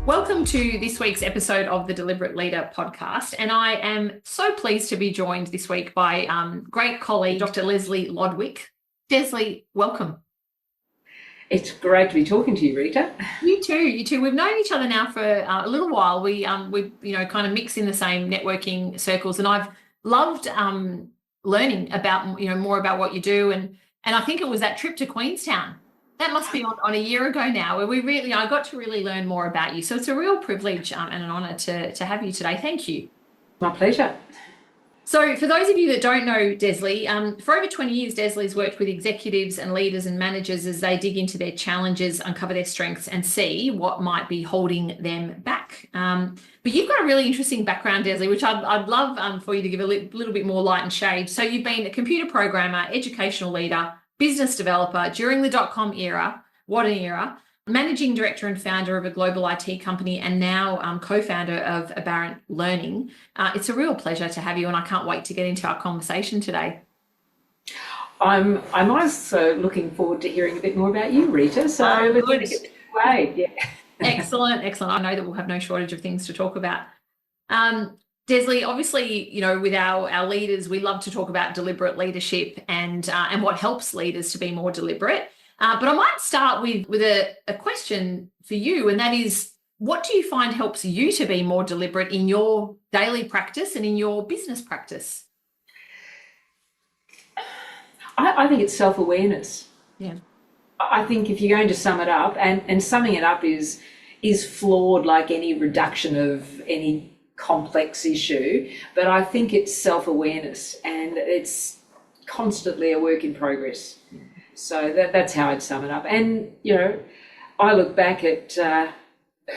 Welcome to this week's episode of the Deliberate Leader podcast, and I am so pleased to be joined this week by great colleague Dr Desley Lodwick. Desley, welcome. It's great to be talking to you, Rita. You too. We've known each other now for a little while. We kind of mix in the same networking circles, and I've loved learning about more about what you do, and I think it was that trip to Queenstown. That must be on a year ago now, where I got to really learn more about you. So it's a real privilege and an honour to have you today. Thank you. My pleasure. So for those of you that don't know Desley, for over 20 years, Desley's worked with executives and leaders and managers as they dig into their challenges, uncover their strengths and see what might be holding them back. But you've got a really interesting background, Desley, which I'd love for you to give a little bit more light and shade. So you've been a computer programmer, educational leader, business developer during the .com era, what an era, managing director and founder of a global IT company, and now co-founder of Aberrant Learning. It's a real pleasure to have you, and I can't wait to get into our conversation today. I'm also looking forward to hearing a bit more about you, Rita. So let's get away. Yeah. Excellent. I know that we'll have no shortage of things to talk about. Desley, obviously, with our leaders, we love to talk about deliberate leadership and what helps leaders to be more deliberate. But I might start with a question for you, and that is, what do you find helps you to be more deliberate in your daily practice and in your business practice? I think it's self-awareness. Yeah. I think if you're going to sum it up, and summing it up is flawed like any reduction of any complex issue, but I think it's self-awareness, and it's constantly a work in progress. So that's how I'd sum it up. And I look back at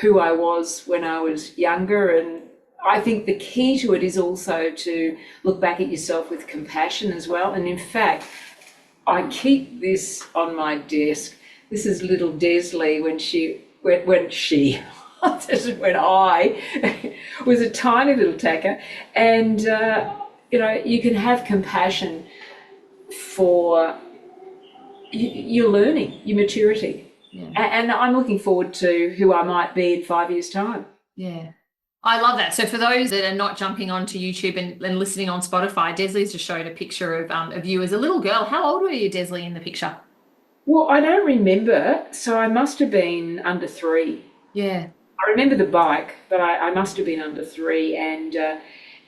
who I was when I was younger, and I think the key to it is also to look back at yourself with compassion as well. And in fact, I keep this on my desk. This is little Desley when I was a tiny little tacker, and you can have compassion for your learning, your maturity, and I'm looking forward to who I might be in 5 years' time. Yeah, I love that. So for those that are not jumping onto YouTube and listening on Spotify, Desley's just showed a picture of you as a little girl. How old were you, Desley, in the picture? Well, I don't remember, so I must have been under 3. Yeah. I remember the bike, but I must have been under 3, and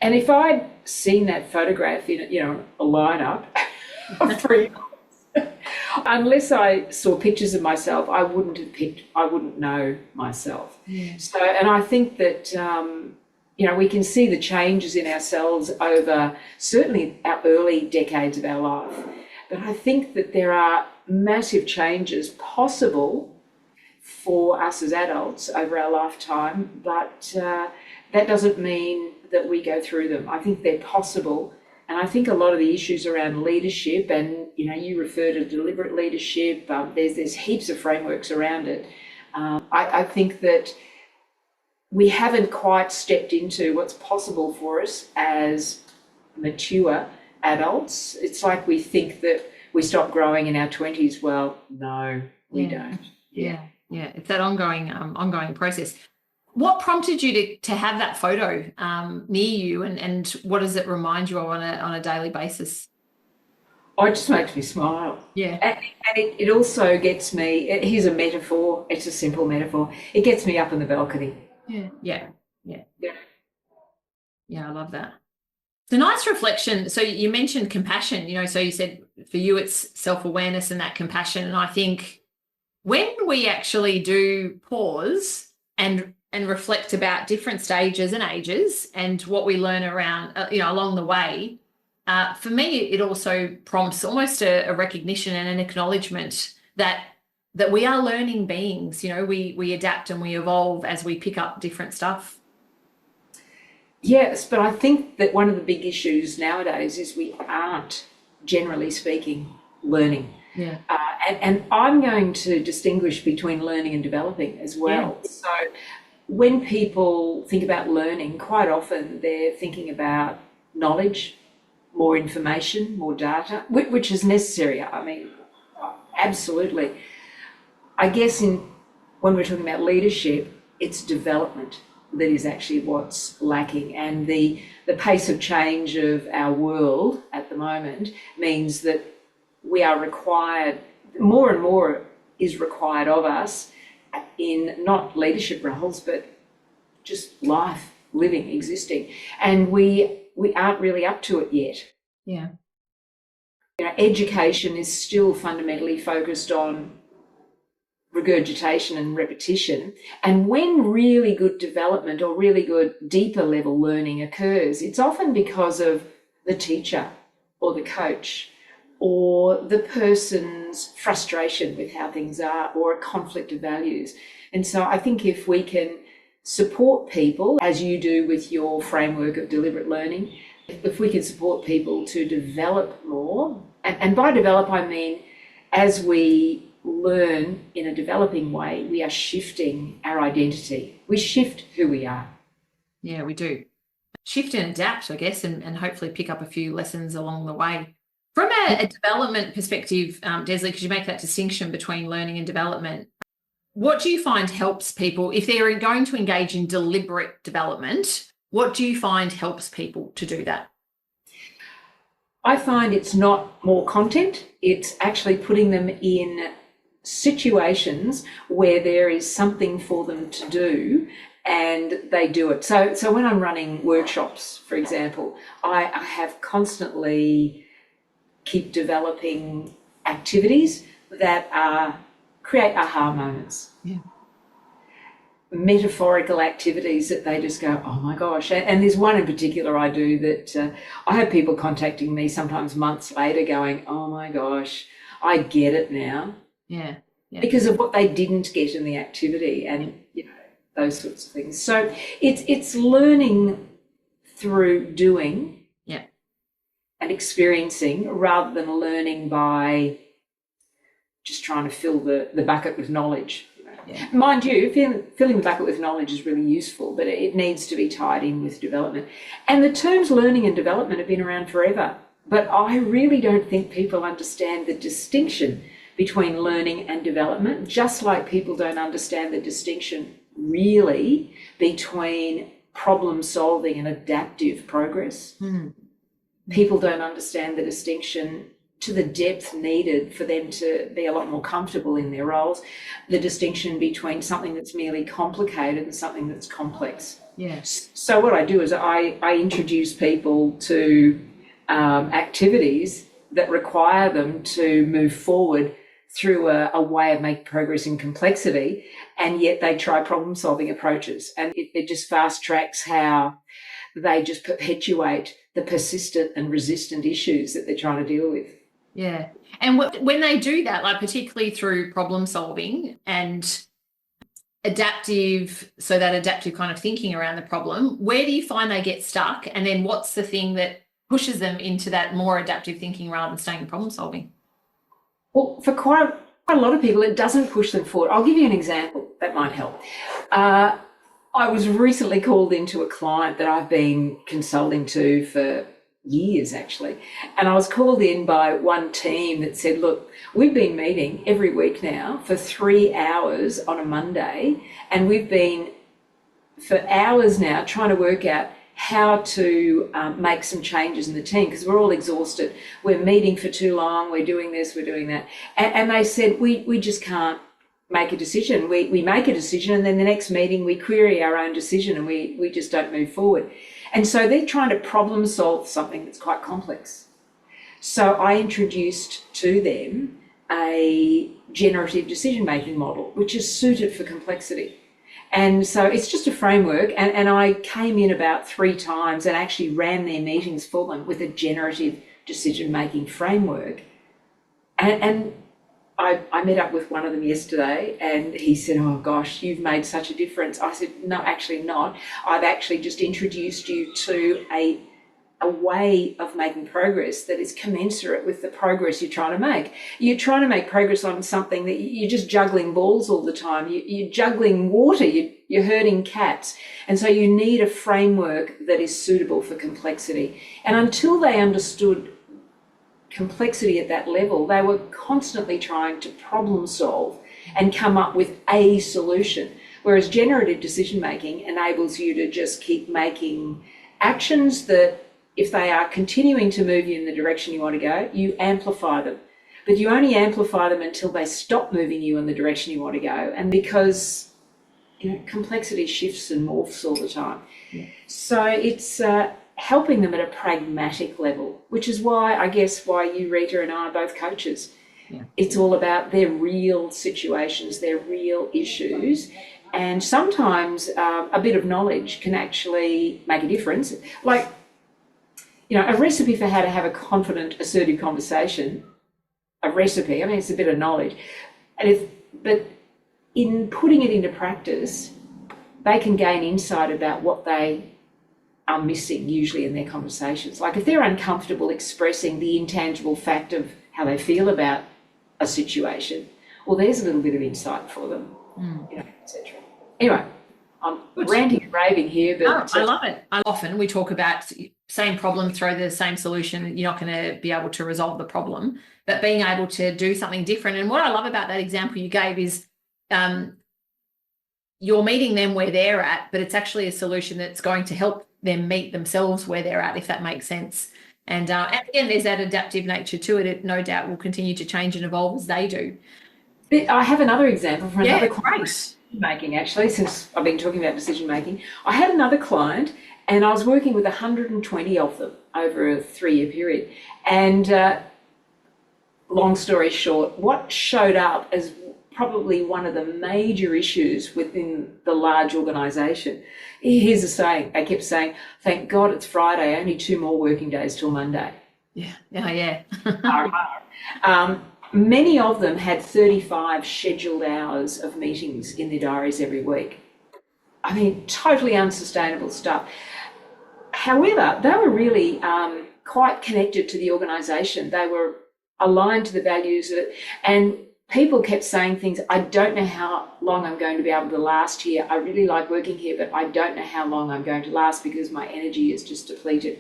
if I'd seen that photograph in a lineup of 3, unless I saw pictures of myself, I wouldn't know myself. Yeah. So, and I think that we can see the changes in ourselves over certainly our early decades of our life, but I think that there are massive changes possible for us as adults over our lifetime, but that doesn't mean that we go through them. I think they're possible, and I think a lot of the issues around leadership, and you refer to deliberate leadership, there's heaps of frameworks around it. I think that we haven't quite stepped into what's possible for us as mature adults. It's like we think that we stop growing in our 20s. Well, no, we don't. Yeah, it's that ongoing process. What prompted you to have that photo near you, and what does it remind you of on a daily basis? Oh, it just makes me smile. Yeah. And it also gets me, here's a metaphor, it's a simple metaphor, it gets me up on the balcony. Yeah, I love that. It's a nice reflection. So you mentioned compassion, so you said for you it's self-awareness and that compassion, and I think when we actually do pause and reflect about different stages and ages and what we learn around, along the way, for me, it also prompts almost a recognition and an acknowledgement that we are learning beings. We adapt and we evolve as we pick up different stuff. Yes, but I think that one of the big issues nowadays is we aren't, generally speaking, learning. Yeah. And I'm going to distinguish between learning and developing as well. Yeah. So when people think about learning, quite often they're thinking about knowledge, more information, more data, which is necessary. I mean, absolutely. I guess when we're talking about leadership, it's development that is actually what's lacking. And the pace of change of our world at the moment means that we are required, more and more is required of us in not leadership roles, but just life, living, existing. And we aren't really up to it yet. Yeah. You know, education is still fundamentally focused on regurgitation and repetition. And when really good development or really good deeper level learning occurs, it's often because of the teacher or the coach or the person's frustration with how things are or a conflict of values. And so I think if we can support people, as you do with your framework of deliberate learning, if we can support people to develop more, and by develop I mean as we learn in a developing way, we are shifting our identity. We shift who we are. Yeah, we do. Shift and adapt, I guess, and hopefully pick up a few lessons along the way. From a development perspective, Desley, because you make that distinction between learning and development, what do you find helps people, if they're going to engage in deliberate development, what do you find helps people to do that? I find it's not more content, it's actually putting them in situations where there is something for them to do and they do it. So when I'm running workshops, for example, I have constantly keep developing activities that create aha moments. Yeah. Metaphorical activities that they just go, oh my gosh. And there's one in particular I do that I have people contacting me sometimes months later going, oh my gosh, I get it now. Yeah. Because of what they didn't get in the activity and, you know, those sorts of things. So it's learning through doing and experiencing rather than learning by just trying to fill the bucket with knowledge. Yeah. Mind you, filling the bucket with knowledge is really useful, but it needs to be tied in with development. And the terms learning and development have been around forever, but I really don't think people understand the distinction between learning and development, just like people don't understand the distinction really between problem solving and adaptive progress. Mm. People don't understand the distinction to the depth needed for them to be a lot more comfortable in their roles, the distinction between something that's merely complicated and something that's complex. Yes. So what I do is I introduce people to activities that require them to move forward through a way of making progress in complexity, and yet they try problem-solving approaches. And it just fast-tracks how they just perpetuate the persistent and resistant issues that they're trying to deal with. Yeah. And when they do that, like particularly through problem solving and adaptive, so that adaptive kind of thinking around the problem, where do you find they get stuck? And then what's the thing that pushes them into that more adaptive thinking rather than staying in problem solving? Well, for quite a lot of people, it doesn't push them forward. I'll give you an example that might help. I was recently called into a client that I've been consulting to for years, actually. And I was called in by one team that said, look, we've been meeting every week now for 3 hours on a Monday, and we've been for hours now trying to work out how to make some changes in the team because we're all exhausted. We're meeting for too long. We're doing this, we're doing that. And they said, we just can't make a decision. We make a decision and then the next meeting we query our own decision and we just don't move forward. And so they're trying to problem solve something that's quite complex. So I introduced to them a generative decision-making model, which is suited for complexity. And so it's just a framework, and I came in about 3 times and actually ran their meetings for them with a generative decision-making framework. And I met up with one of them yesterday and he said, oh gosh, you've made such a difference. I said, no, actually not. I've actually just introduced you to a a way of making progress that is commensurate with the progress you're trying to make. You're trying to make progress on something that you're just juggling balls all the time. You're juggling water. You're herding cats. And so you need a framework that is suitable for complexity. And until they understood complexity at that level, they were constantly trying to problem solve and come up with a solution. Whereas generative decision making enables you to just keep making actions that, if they are continuing to move you in the direction you want to go, you amplify them. But you only amplify them until they stop moving you in the direction you want to go. And because, complexity shifts and morphs all the time. Yeah. So it's helping them at a pragmatic level, which is why you, Rita, and I are both coaches. Yeah. It's all about their real situations, their real issues. And sometimes a bit of knowledge can actually make a difference. Like, a recipe for how to have a confident, assertive conversation, it's a bit of knowledge. But in putting it into practice, they can gain insight about what they are missing usually in their conversations. Like if they're uncomfortable expressing the intangible fact of how they feel about a situation, well, there's a little bit of insight for them, etc. Anyway, I'm ranting and raving here, but I love it. Often we talk about same problem, throw the same solution. You're not going to be able to resolve the problem, but being able to do something different. And what I love about that example you gave is you're meeting them where they're at, but it's actually a solution that's going to help them meet themselves where they're at, if that makes sense. And again, there's that adaptive nature to it. It no doubt will continue to change and evolve as they do. I have another example from another client making, actually, since I've been talking about decision making. I had another client and I was working with 120 of them over a 3-year period. And long story short, what showed up as probably one of the major issues within the large organisation, here's a saying, they kept saying, thank God it's Friday, only 2 more working days till Monday. Yeah, yeah. Many of them had 35 scheduled hours of meetings in their diaries every week. I mean, totally unsustainable stuff. However, they were really quite connected to the organisation. They were aligned to the values of it, and people kept saying things, I don't know how long I'm going to be able to last here. I really like working here, but I don't know how long I'm going to last because my energy is just depleted.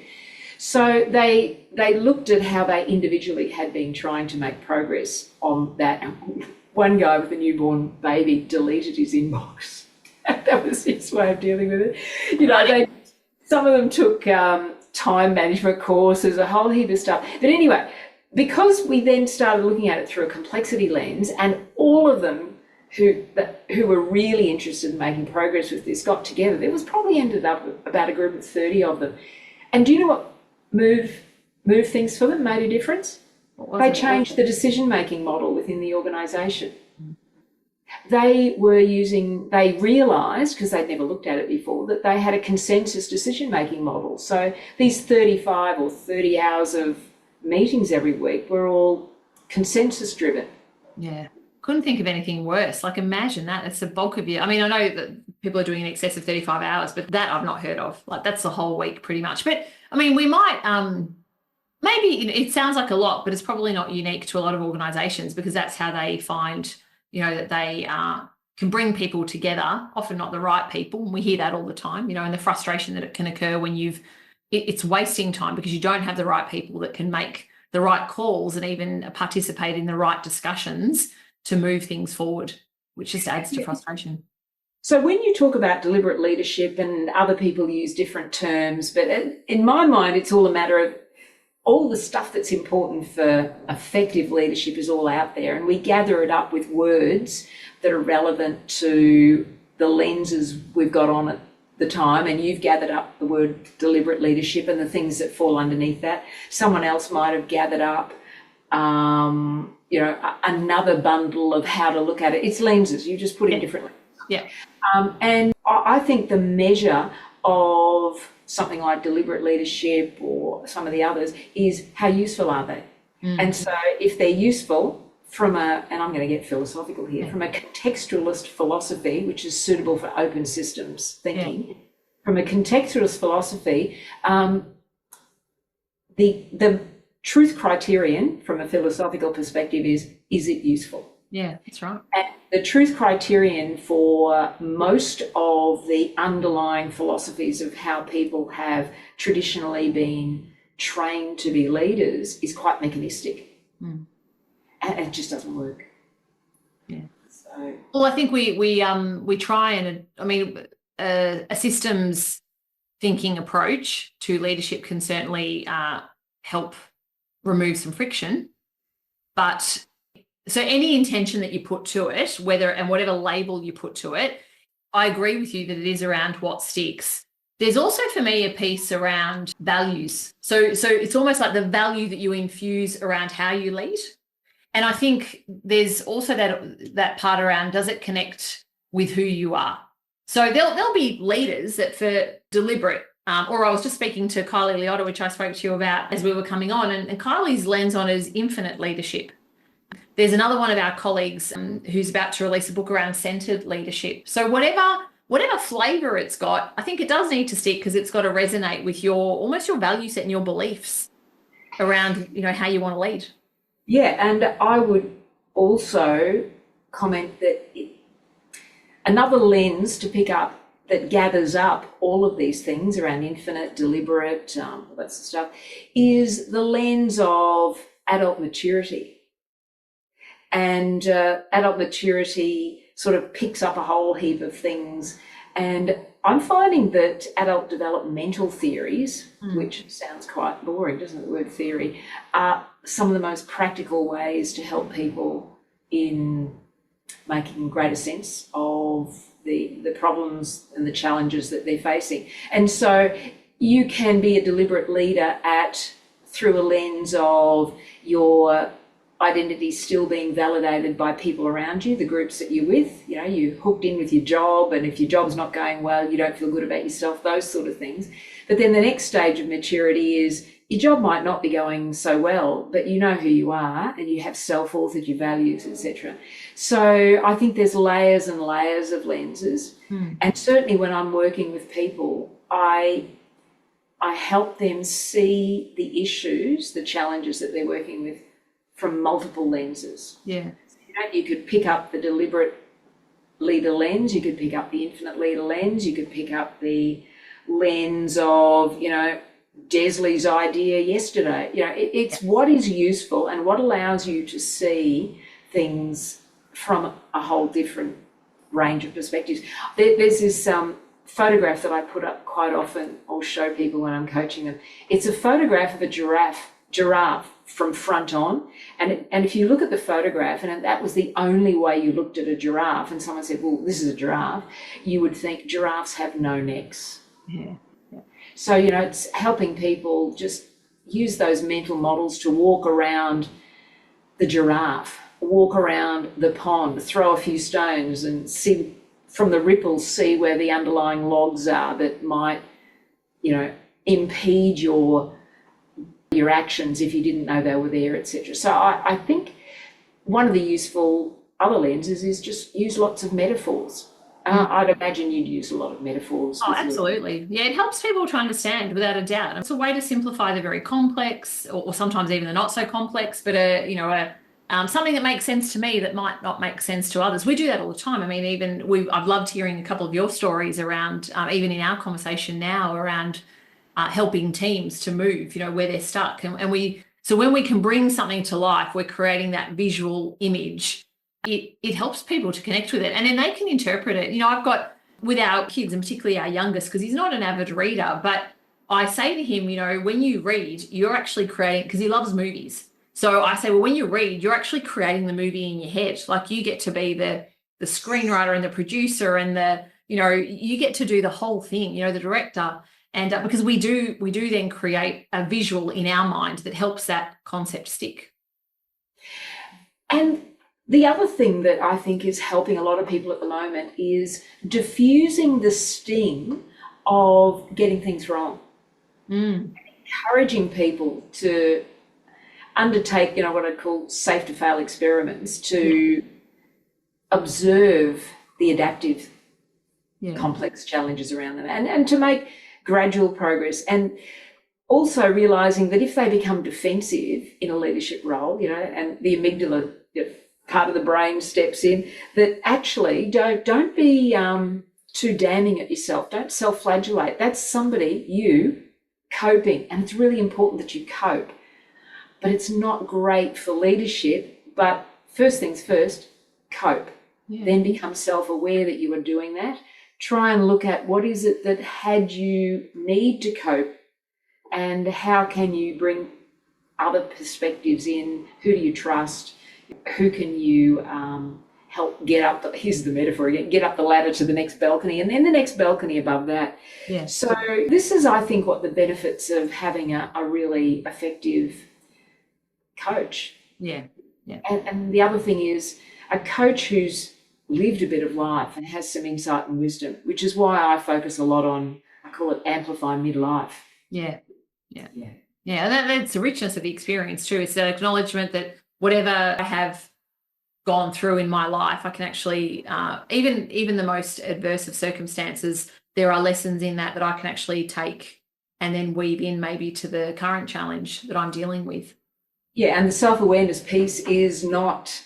So they looked at how they individually had been trying to make progress on that. One guy with a newborn baby deleted his inbox. That was his way of dealing with it. Some of them took time management courses, a whole heap of stuff. But anyway, because we then started looking at it through a complexity lens, and all of them who were really interested in making progress with this got together, there was probably ended up about a group of 30 of them. And do you know what move things for them, made a difference? They changed the decision-making model within the organisation. They realised, because they'd never looked at it before, that they had a consensus decision-making model. So these 35 or 30 hours of meetings every week were all consensus-driven. Yeah. Couldn't think of anything worse. Like, imagine that. It's the bulk of you. I mean, I know that people are doing in excess of 35 hours, but that I've not heard of. Like, that's the whole week pretty much. But, I mean, we might, maybe it sounds like a lot, but it's probably not unique to a lot of organisations, because that's how they find, that they can bring people together, often not the right people. And we hear that all the time, and the frustration that it can occur when it's wasting time because you don't have the right people that can make the right calls and even participate in the right discussions to move things forward, which just adds to frustration. So when you talk about deliberate leadership, and other people use different terms, but in my mind, it's all a matter of all the stuff that's important for effective leadership is all out there, and we gather it up with words that are relevant to the lenses we've got on at the time. And you've gathered up the word deliberate leadership and the things that fall underneath that. Someone else might have gathered up another bundle of how to look at it. It's lenses. You just put in different lenses. Yeah. And I think the measure of something like deliberate leadership or some of the others is how useful are they? And so if they're useful and I'm going to get philosophical here, from a contextualist philosophy, which is suitable for open systems thinking, from a contextualist philosophy, the truth criterion from a philosophical perspective is it useful? Yeah, that's right. And the truth criterion for most of the underlying philosophies of how people have traditionally been trained to be leaders is quite mechanistic. And it just doesn't work. Yeah. So, well, I think we try and, I mean, a systems thinking approach to leadership can certainly help remove some friction. But so any intention that you put to it, whatever label you put to it, I agree with you that it is around what sticks. There's also for me a piece around values. So it's almost like the value that you infuse around how you lead. And I think there's also that part around, does it connect with who you are? So there'll be leaders that for deliberate, or I was just speaking to Kylie Liotta, which I spoke to you about as we were coming on, and Kylie's lens on is infinite leadership. There's another one of our colleagues who's about to release a book around centered leadership. So whatever flavour it's got, I think it does need to stick because it's got to resonate with almost your value set and your beliefs around, how you want to lead. yeah, and I would also comment that another lens to pick up that gathers up all of these things around infinite, deliberate, all that sort of stuff, is the lens of adult maturity. And adult maturity sort of picks up a whole heap of things. And I'm finding that adult developmental theories, which sounds quite boring, doesn't it, the word theory, are some of the most practical ways to help people in making greater sense of the problems and the challenges that they're facing. And so you can be a deliberate leader through a lens of your identity still being validated by people around you, the groups that you're with. You're hooked in with your job, and if your job's not going well, you don't feel good about yourself, those sort of things. But then the next stage of maturity is your job might not be going so well, but you know who you are and you have self-authored your values, etc. So I think there's layers and layers of lenses. And certainly when I'm working with people, I help them see the issues, the challenges that they're working with from multiple lenses. Yeah. You could pick up the deliberate leader lens, you could pick up the infinite leader lens, you could pick up the lens of, Desley's idea yesterday. It's what is useful and what allows you to see things from a whole different range of perspectives. There's this photograph that I put up quite often, or show people when I'm coaching them. It's a photograph of a giraffe from front on, and if you look at the photograph, and that was the only way you looked at a giraffe, and someone said, well, this is a giraffe, you would think giraffes have no necks. Yeah. So, it's helping people just use those mental models to walk around the giraffe, walk around the pond, throw a few stones and see from the ripples, see where the underlying logs are that might, impede your actions if you didn't know they were there, etc. So I think one of the useful other lenses is just use lots of metaphors. I'd imagine you'd use a lot of metaphors. Oh, absolutely. Yeah, it helps people to understand without a doubt. It's a way to simplify the very complex, or sometimes even the not so complex, but something that makes sense to me that might not make sense to others. We do that all the time. I mean, I've loved hearing a couple of your stories around, even in our conversation now, around helping teams to move, where they're stuck. So when we can bring something to life, we're creating that visual image. It helps people to connect with it, and then they can interpret it. I've got with our kids, and particularly our youngest, because he's not an avid reader, but I say to him, when you read, you're actually creating, because he loves movies. So I say, well, when you read, you're actually creating the movie in your head. Like, you get to be the screenwriter and the producer and you get to do the whole thing, the director. And because we do then create a visual in our mind that helps that concept stick. And the other thing that I think is helping a lot of people at the moment is diffusing the sting of getting things wrong. Encouraging people to undertake, what I'd call safe to fail experiments, to observe the adaptive complex challenges around them and to make gradual progress. And also realizing that if they become defensive in a leadership role, and the amygdala, part of the brain steps in, that actually don't be too damning at yourself. Don't self-flagellate. That's somebody, you, coping. And it's really important that you cope. But it's not great for leadership. But first things first, cope. Yeah. Then become self-aware that you are doing that. Try and look at what is it that had you need to cope, and how can you bring other perspectives in? Who do you trust? Who can you help get up here's the metaphor again, get up the ladder to the next balcony, and then the next balcony above that. Yeah. So this is, I think, what the benefits of having a really effective coach. Yeah. Yeah. And the other thing is a coach who's lived a bit of life and has some insight and wisdom, which is why I focus a lot on, I call it amplify midlife. Yeah. Yeah. Yeah. Yeah. And that's the richness of the experience too. It's the acknowledgement that whatever I have gone through in my life, I can actually, even the most adverse of circumstances, there are lessons in that I can actually take and then weave in maybe to the current challenge that I'm dealing with. Yeah, and the self-awareness piece is not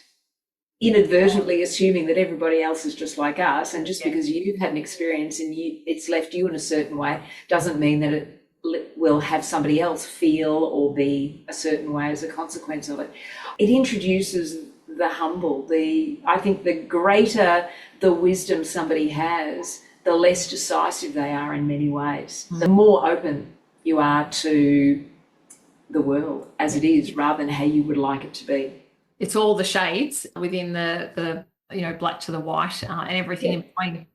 inadvertently assuming that everybody else is just like us, and just because you've had an experience and it's left you in a certain way doesn't mean that it will have somebody else feel or be a certain way as a consequence of it. It introduces the humble. I think the greater the wisdom somebody has, the less decisive they are in many ways. The more open you are to the world as it is, rather than how you would like it to be. It's all the shades within the black to the white and everything in between.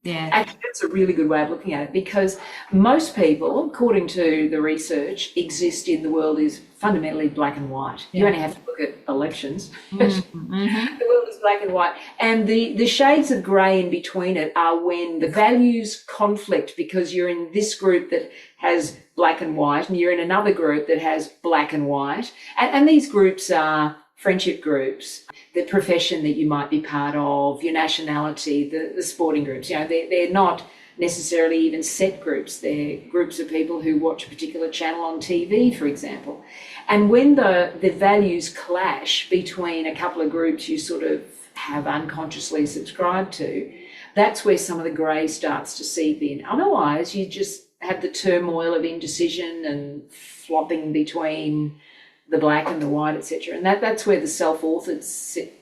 Yeah. Actually, that's a really good way of looking at it, because most people, according to the research, exist in the world is fundamentally black and white. You only have to look at elections. Mm-hmm. The world is black and white. And the shades of grey in between it are when the values conflict, because you're in this group that has black and white and you're in another group that has black and white. And these groups are friendship groups, the profession that you might be part of, your nationality, the sporting groups. They're not necessarily even set groups. They're groups of people who watch a particular channel on TV, for example. And when the values clash between a couple of groups you sort of have unconsciously subscribed to, that's where some of the grey starts to seep in. Otherwise, you just have the turmoil of indecision and flopping between the black and the white, etc. And that's where the self-authored sit,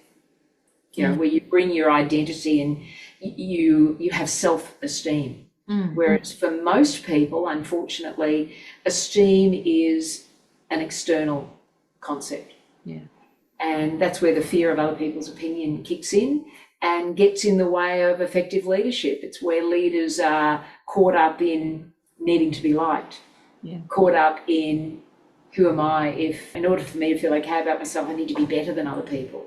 where you bring your identity and you have self-esteem. Whereas for most people, unfortunately, esteem is an external concept. Yeah. And that's where the fear of other people's opinion kicks in and gets in the way of effective leadership. It's where leaders are caught up in needing to be liked, caught up in who am I if, in order for me to feel okay about myself, I need to be better than other people?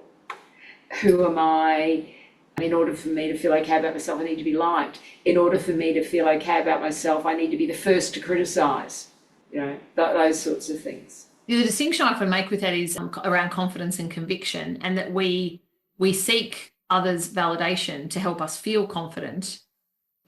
Who am I? In order for me to feel okay about myself, I need to be liked. In order for me to feel okay about myself, I need to be the first to criticise. Those sorts of things. The distinction I often make with that is around confidence and conviction, and that we seek others' validation to help us feel confident.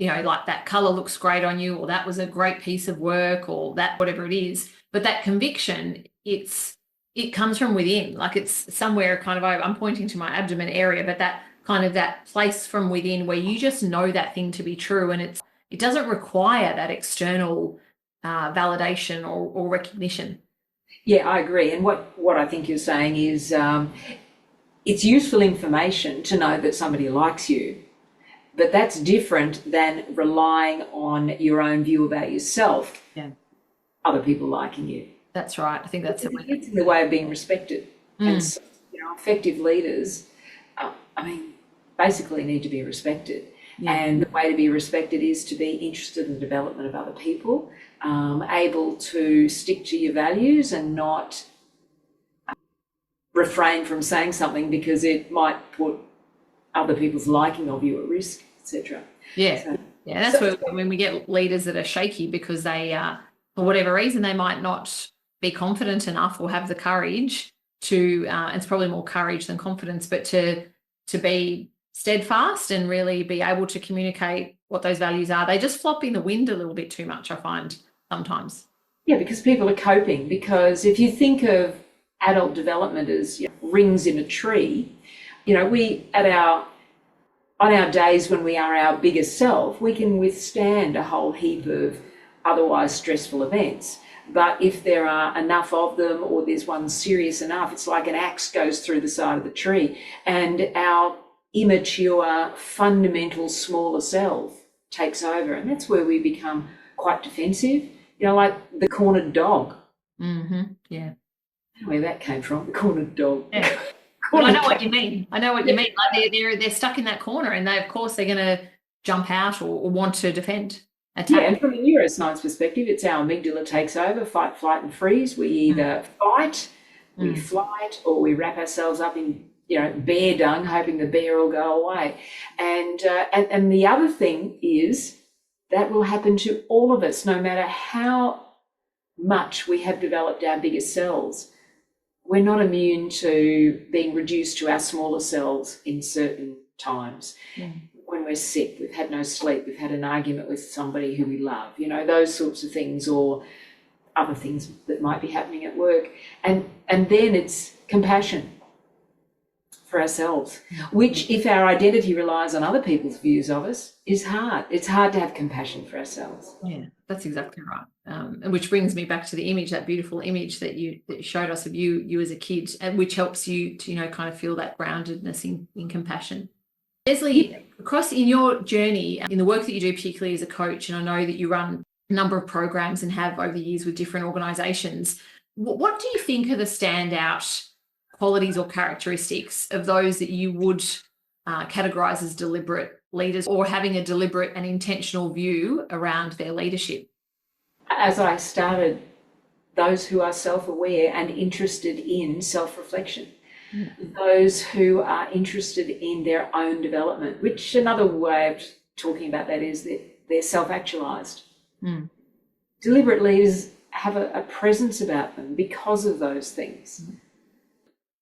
Like that colour looks great on you, or that was a great piece of work, or that whatever it is. But that conviction, it comes from within. Like it's somewhere kind of, I'm pointing to my abdomen area, but that kind of that place from within where you just know that thing to be true, and it doesn't require that external validation or recognition. Yeah, I agree. And what I think you're saying is it's useful information to know that somebody likes you, but that's different than relying on your own view about yourself. Yeah. Other people liking you. That's right. I think that's it. It's in the way of being respected. And so, effective leaders, basically need to be respected. Yeah. And the way to be respected is to be interested in the development of other people, able to stick to your values and not refrain from saying something because it might put other people's liking of you at risk, etc. Yeah. So, that's where when we get leaders that are shaky because they for whatever reason, they might not be confident enough or have the courage to, it's probably more courage than confidence, but to be steadfast and really be able to communicate what those values are. They just flop in the wind a little bit too much, I find sometimes. Yeah, because people are coping. Because if you think of adult development as, you know, rings in a tree, you know, on our days when we are our biggest self, we can withstand a whole heap of otherwise stressful events. But if there are enough of them, or there's one serious enough, it's like an axe goes through the side of the tree, and our immature, fundamental, smaller self takes over. And that's where we become quite defensive, you know, like the cornered dog. Yeah. I don't know where that came from, the cornered dog. Yeah. Well, I know what you mean. I know what you mean. Like they're stuck in that corner, and of course they're going to jump out or want to defend, attack. Yeah, and from a neuroscience perspective, it's our amygdala takes over, fight, flight, and freeze. We either fight, we flight, or we wrap ourselves up in, you know, bear dung, hoping the bear will go away. And the other thing is that will happen to all of us, no matter how much we have developed our bigger selves. We're not immune to being reduced to our smaller selves in certain times. When we're sick, we've had no sleep, we've had an argument with somebody who we love, you know, those sorts of things, or other things that might be happening at work. And then it's compassion for ourselves, which, if our identity relies on other people's views of us, is hard. It's hard to have compassion for ourselves. Yeah, that's exactly right. And which brings me back to the image, that beautiful image that you showed us of you as a kid, and which helps you to, you know, kind of feel that groundedness in compassion. Desley, across in your journey, in the work that you do, particularly as a coach, and I know that you run a number of programs and have over the years with different organisations, what do you think are the standout qualities or characteristics of those that you would categorise as deliberate leaders, or having a deliberate and intentional view around their leadership? As I started, those who are self-aware and interested in self-reflection. Those who are interested in their own development, which another way of talking about that is that they're self-actualised. Deliberate leaders have a presence about them because of those things.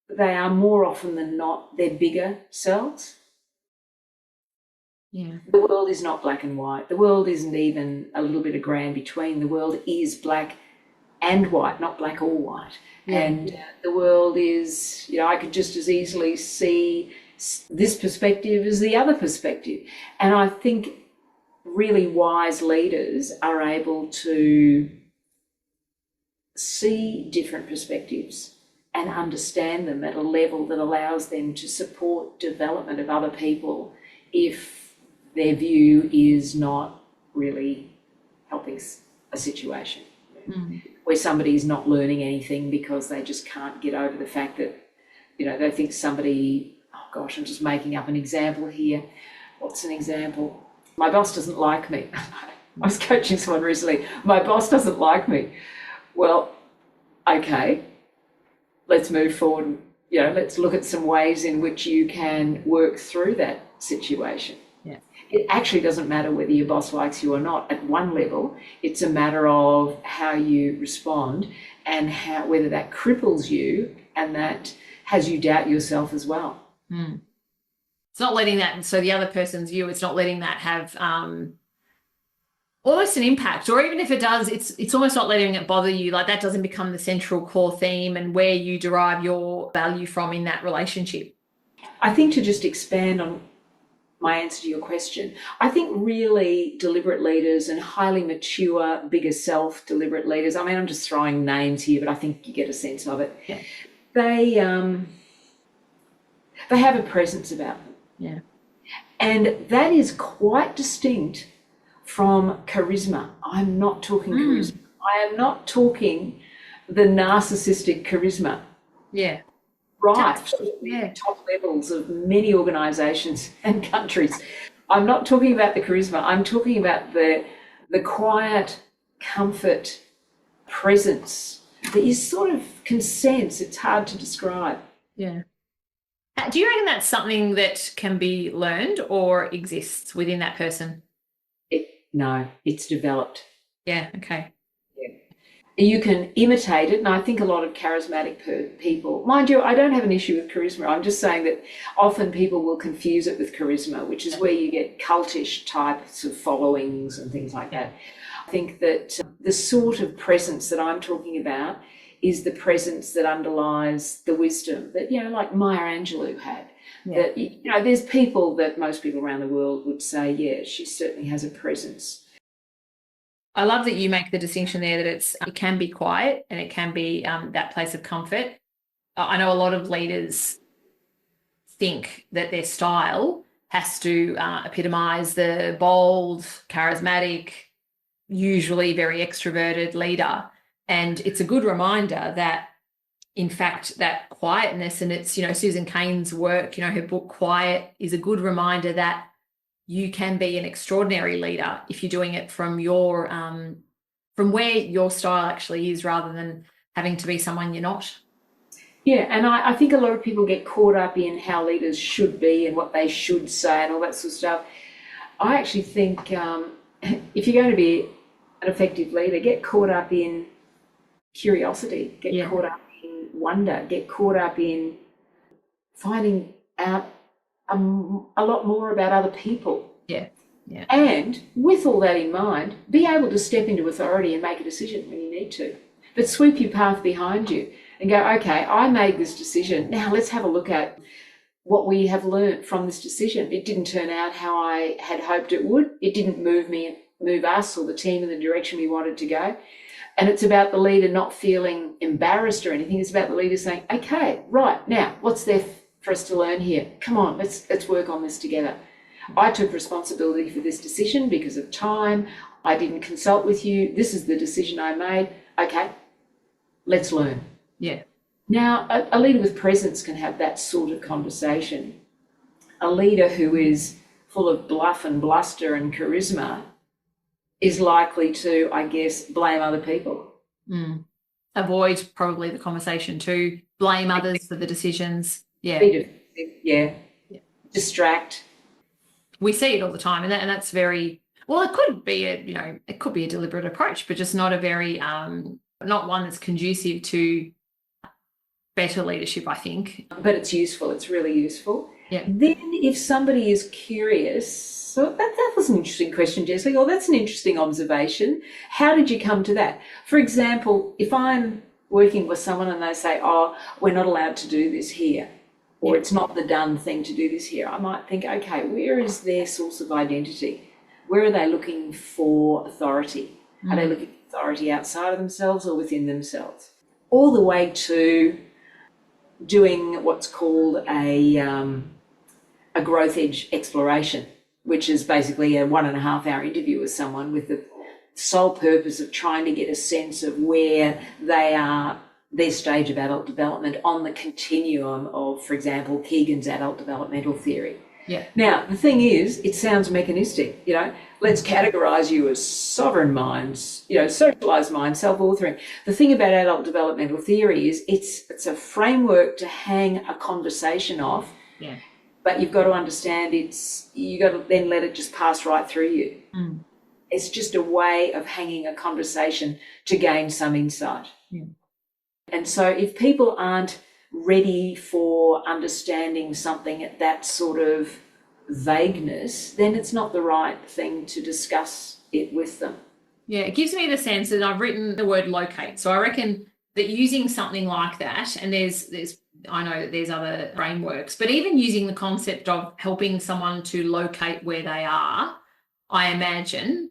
They are more often than not their bigger selves. Yeah. The world is not black and white. The world isn't even a little bit of grey in between. The world is black and white, not black or white. And the world is, you know, I could just as easily see this perspective as the other perspective. And I think really wise leaders are able to see different perspectives and understand them at a level that allows them to support development of other people if their view is not really helping a situation. Where somebody's not learning anything because they just can't get over the fact that, you know, they think somebody, oh gosh, I'm just making up an example here. What's an example? My boss doesn't like me. I was coaching someone recently. My boss doesn't like me. Well, okay, let's move forward. You know, let's look at some ways in which you can work through that situation. It actually doesn't matter whether your boss likes you or not. At one level, it's a matter of how you respond and whether that cripples you and that has you doubt yourself as well. It's not letting that, so the other person's view, it's not letting that have almost an impact, or even if it does, it's almost not letting it bother you. Like that doesn't become the central core theme and where you derive your value from in that relationship. I think, to just expand on my answer to your question, I think really deliberate leaders and highly mature, bigger self deliberate leaders, I mean, I'm just throwing names here, but I think you get a sense of it. Yeah. They have a presence about them. Yeah. And that is quite distinct from charisma. I'm not talking charisma. I am not talking the narcissistic charisma. Yeah. Right. Top levels of many organisations and countries. I'm not talking about the charisma. I'm talking about the quiet comfort, presence that you sort of can sense. It's hard to describe. Yeah. Do you reckon that's something that can be learned or exists within that person? No, it's developed. Yeah, okay. You can imitate it, and I think a lot of charismatic people, mind you, I don't have an issue with charisma. I'm just saying that often people will confuse it with charisma, which is where you get cultish types of followings and things like that. I think that the sort of presence that I'm talking about is the presence that underlies the wisdom that, like Maya Angelou had. Yeah. That, there's people that most people around the world would say, yeah, she certainly has a presence. I love that you make the distinction there that it can be quiet and it can be that place of comfort. I know a lot of leaders think that their style has to epitomise the bold, charismatic, usually very extroverted leader. And it's a good reminder that, in fact, that quietness, and it's, Susan Cain's work, her book Quiet, is a good reminder that you can be an extraordinary leader if you're doing it from your from where your style actually is, rather than having to be someone you're not. Yeah, and I think a lot of people get caught up in how leaders should be and what they should say and all that sort of stuff. I actually think if you're going to be an effective leader, get caught up in curiosity, get caught up in wonder, get caught up in finding out a lot more about other people. Yeah. Yeah. And with all that in mind, be able to step into authority and make a decision when you need to. But sweep your path behind you and go, okay, I made this decision. Now let's have a look at what we have learned from this decision. It didn't turn out how I had hoped it would. It didn't move us or the team in the direction we wanted to go. And it's about the leader not feeling embarrassed or anything. It's about the leader saying, okay, right, now what's there for us to learn here? Come on, let's work on this together. I took responsibility for this decision because of time. I didn't consult with you. This is the decision I made. Okay, let's learn. Yeah. Now, a leader with presence can have that sort of conversation. A leader who is full of bluff and bluster and charisma is likely to, I guess, blame other people. Avoid probably the conversation too. Blame others for the decisions. Yeah. Yeah. Distract. We see it all the time, and that's very well. It could be a deliberate approach, but just not a very not one that's conducive to better leadership, I think. But it's useful. It's really useful. Yeah. Then, if somebody is curious, so that was an interesting question, Desley. Or that's an interesting observation. How did you come to that? For example, if I'm working with someone and they say, "Oh, we're not allowed to do this here," or it's not the done thing to do this here, I might think, okay, where is their source of identity? Where are they looking for authority? Are they looking for authority outside of themselves or within themselves? All the way to doing what's called a growth edge exploration, which is basically a 1.5 hour interview with someone with the sole purpose of trying to get a sense of where they are, their stage of adult development on the continuum of, for example, Kegan's adult developmental theory. Yeah. Now, the thing is, it sounds mechanistic, let's categorise you as sovereign minds, socialised minds, self-authoring. The thing about adult developmental theory is it's a framework to hang a conversation off. Yeah. But you've got to understand you got to then let it just pass right through you. It's just a way of hanging a conversation to gain some insight. Yeah. And so if people aren't ready for understanding something at that sort of vagueness, then it's not the right thing to discuss it with them. Yeah, it gives me the sense that I've written the word locate. So I reckon that using something like that, and there's I know that there's other frameworks, but even using the concept of helping someone to locate where they are, I imagine,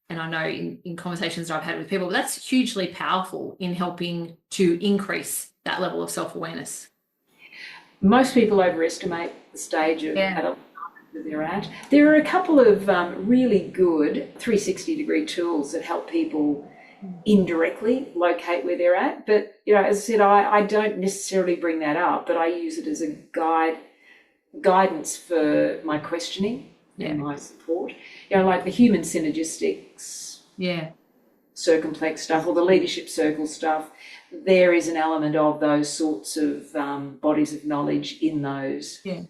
and I know in conversations that I've had with people, that's hugely powerful in helping to increase that level of self-awareness. Most people overestimate the stage of adult development that they're at. There are a couple of really good 360-degree tools that help people indirectly locate where they're at. But, as I said, I don't necessarily bring that up, but I use it as a guidance for my questioning and my support. Like the human synergistics, circumplex stuff, or the leadership circle stuff. There is an element of those sorts of bodies of knowledge in those. Yeah.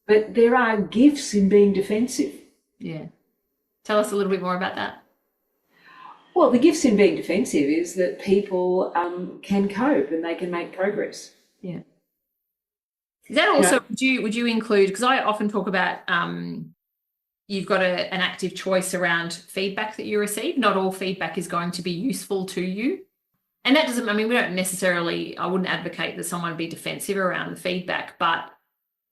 But there are gifts in being defensive. Yeah. Tell us a little bit more about that. Well, the gifts in being defensive is that people can cope and they can make progress. Yeah. Is that also, would you include, because I often talk about, you've got an active choice around feedback that you receive. Not all feedback is going to be useful to you. And that doesn't, I mean, we don't necessarily, I wouldn't advocate that someone be defensive around the feedback, but,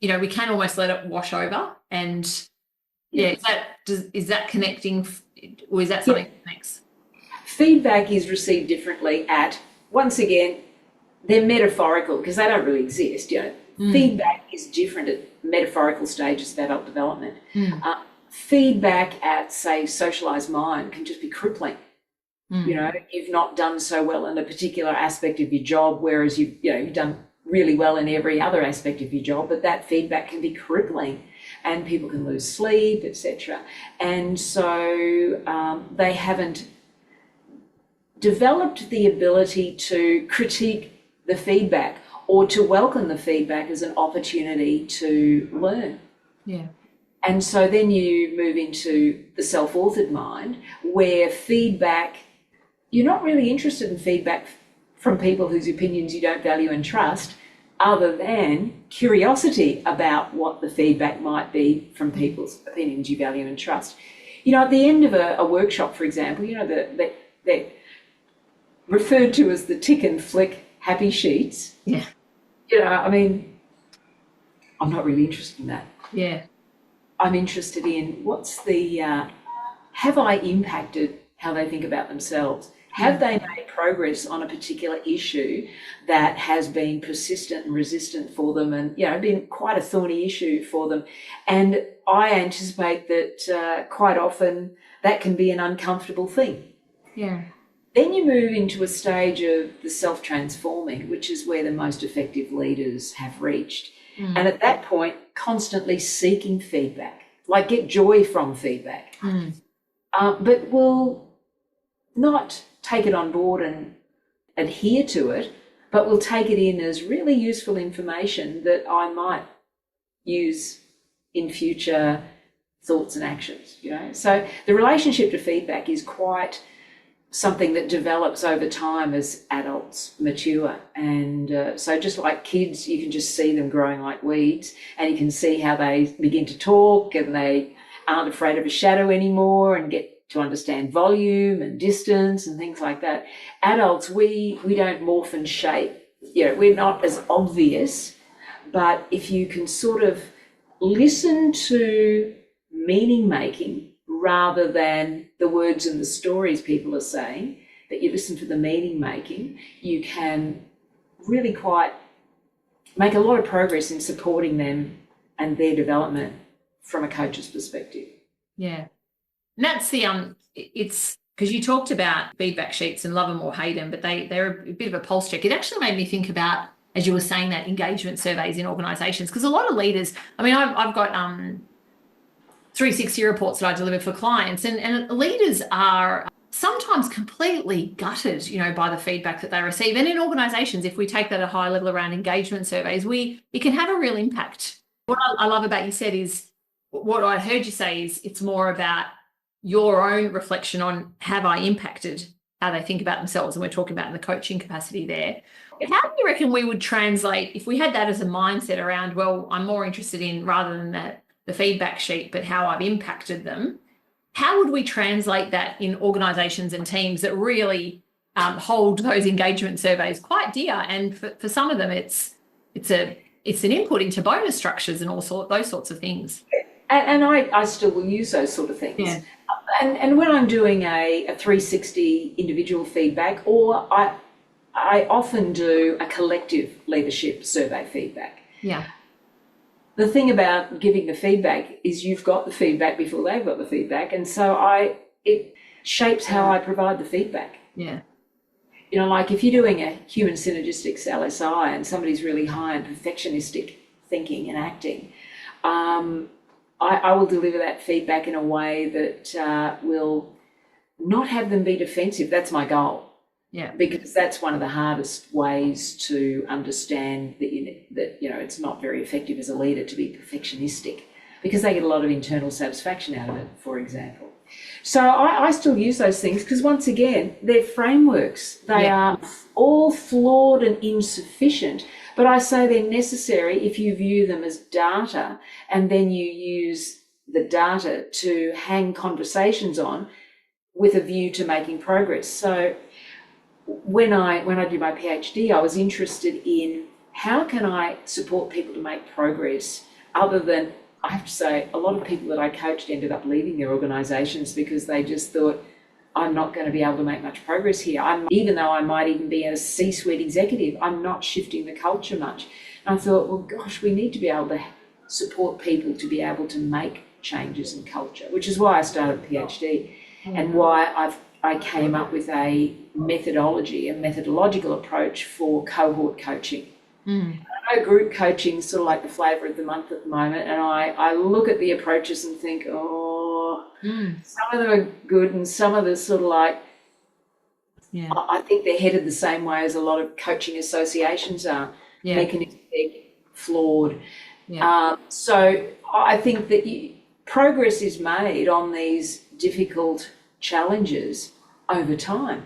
you know, we can almost let it wash over. And yeah, is that connecting, or is that something that connects? Feedback is received differently once again, they're metaphorical because they don't really exist. You know, feedback is different at metaphorical stages of adult development. Feedback at, say, socialised mind can just be crippling. You know, you've not done so well in a particular aspect of your job, whereas you've done really well in every other aspect of your job, but that feedback can be crippling and people can lose sleep, etc. And so they haven't developed the ability to critique the feedback or to welcome the feedback as an opportunity to learn. Yeah. And so then you move into the self-authored mind, where feedback, you're not really interested in feedback from people whose opinions you don't value and trust, other than curiosity about what the feedback might be from people's opinions you value and trust. You know, at the end of a workshop, for example, you know, they're referred to as the tick and flick happy sheets. Yeah. You know, I mean, I'm not really interested in that. Yeah. I'm interested in what's the, have I impacted how they think about themselves? Have they made progress on a particular issue that has been persistent and resistant for them and, you know, been quite a thorny issue for them? And I anticipate that quite often that can be an uncomfortable thing. Yeah. Then you move into a stage of the self-transforming, which is where the most effective leaders have reached. And at that point, constantly seeking feedback, like get joy from feedback, but will not take it on board and adhere to it, but will take it in as really useful information that I might use in future thoughts and actions, you know. So the relationship to feedback is quite something that develops over time as adults mature. And so just like kids, you can just see them growing like weeds, and you can see how they begin to talk and they aren't afraid of a shadow anymore and get to understand volume and distance and things like that. Adults, we don't morph and shape. You know, we're not as obvious, but if you can sort of listen to meaning making rather than the words and the stories people are saying, but you listen to the meaning making, you can really quite make a lot of progress in supporting them and their development from a coach's perspective. Yeah. And that's the, it's because you talked about feedback sheets and love them or hate them, but they're a bit of a pulse check. It actually made me think about, as you were saying, that engagement surveys in organisations, because a lot of leaders, I mean, I've got 360 reports that I deliver for clients, and leaders are sometimes completely gutted, you know, by the feedback that they receive. And in organisations, if we take that at a high level around engagement surveys, it can have a real impact. What I love about you said is, what I heard you say is, it's more about your own reflection on, have I impacted how they think about themselves? And we're talking about in the coaching capacity there. How do you reckon we would translate, if we had that as a mindset around, well, I'm more interested in, rather than the feedback sheet, but how I've impacted them, how would we translate that in organisations and teams that really hold those engagement surveys quite dear? And for some of them, it's an input into bonus structures and those sorts of things. And I still will use those sort of things. Yeah. And when I'm doing a 360 individual feedback, or I often do a collective leadership survey feedback. Yeah. The thing about giving the feedback is you've got the feedback before they've got the feedback, and so it shapes how I provide the feedback. Yeah. You know, like if you're doing a human synergistics LSI and somebody's really high in perfectionistic thinking and acting, I will deliver that feedback in a way that will not have them be defensive. That's my goal. Yeah. Because that's one of the hardest ways to understand that it's not very effective as a leader to be perfectionistic, because they get a lot of internal satisfaction out of it, for example. So I still use those things because, once again, they're frameworks. They are all flawed and insufficient, but I say they're necessary if you view them as data and then you use the data to hang conversations on with a view to making progress. So when I did my PhD, I was interested in how can I support people to make progress, other than, I have to say, a lot of people that I coached ended up leaving their organisations because they just thought, I'm not going to be able to make much progress here. Even though I might even be a C-suite executive, I'm not shifting the culture much. And I thought, well, gosh, we need to be able to support people to be able to make changes in culture, which is why I started a PhD and why I came up with a methodological approach for cohort coaching. I know group coaching is sort of like the flavour of the month at the moment, and I look at the approaches and think, some of them are good and some of them sort of like, I think they're headed the same way as a lot of coaching associations are, mechanistic, flawed. So I think that progress is made on these difficult challenges over time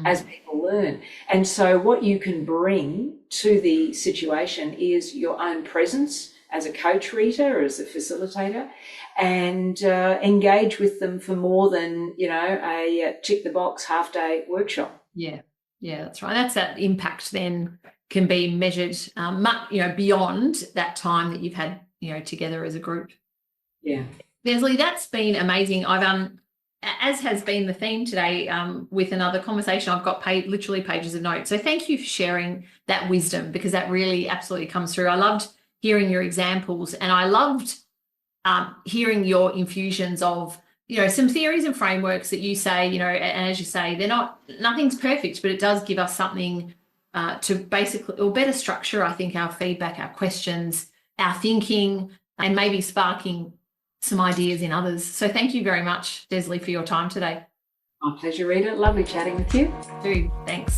as people learn. And so what you can bring to the situation is your own presence as a coach, Rita, or as a facilitator, and engage with them for more than, a tick the box half day workshop. Yeah, that's right. That's that impact then can be measured beyond that time that you've had, together as a group. Yeah. Desley, that's been amazing. I've as has been the theme today, with another conversation, I've got literally pages of notes. So thank you for sharing that wisdom, because that really absolutely comes through. I loved hearing your examples, and I loved hearing your infusions of, some theories and frameworks that you say, and as you say, nothing's perfect, but it does give us something to basically, or better structure, I think, our feedback, our questions, our thinking, and maybe sparking some ideas in others. So thank you very much, Desley, for your time today. My pleasure, Rita. Lovely chatting with you. Thanks.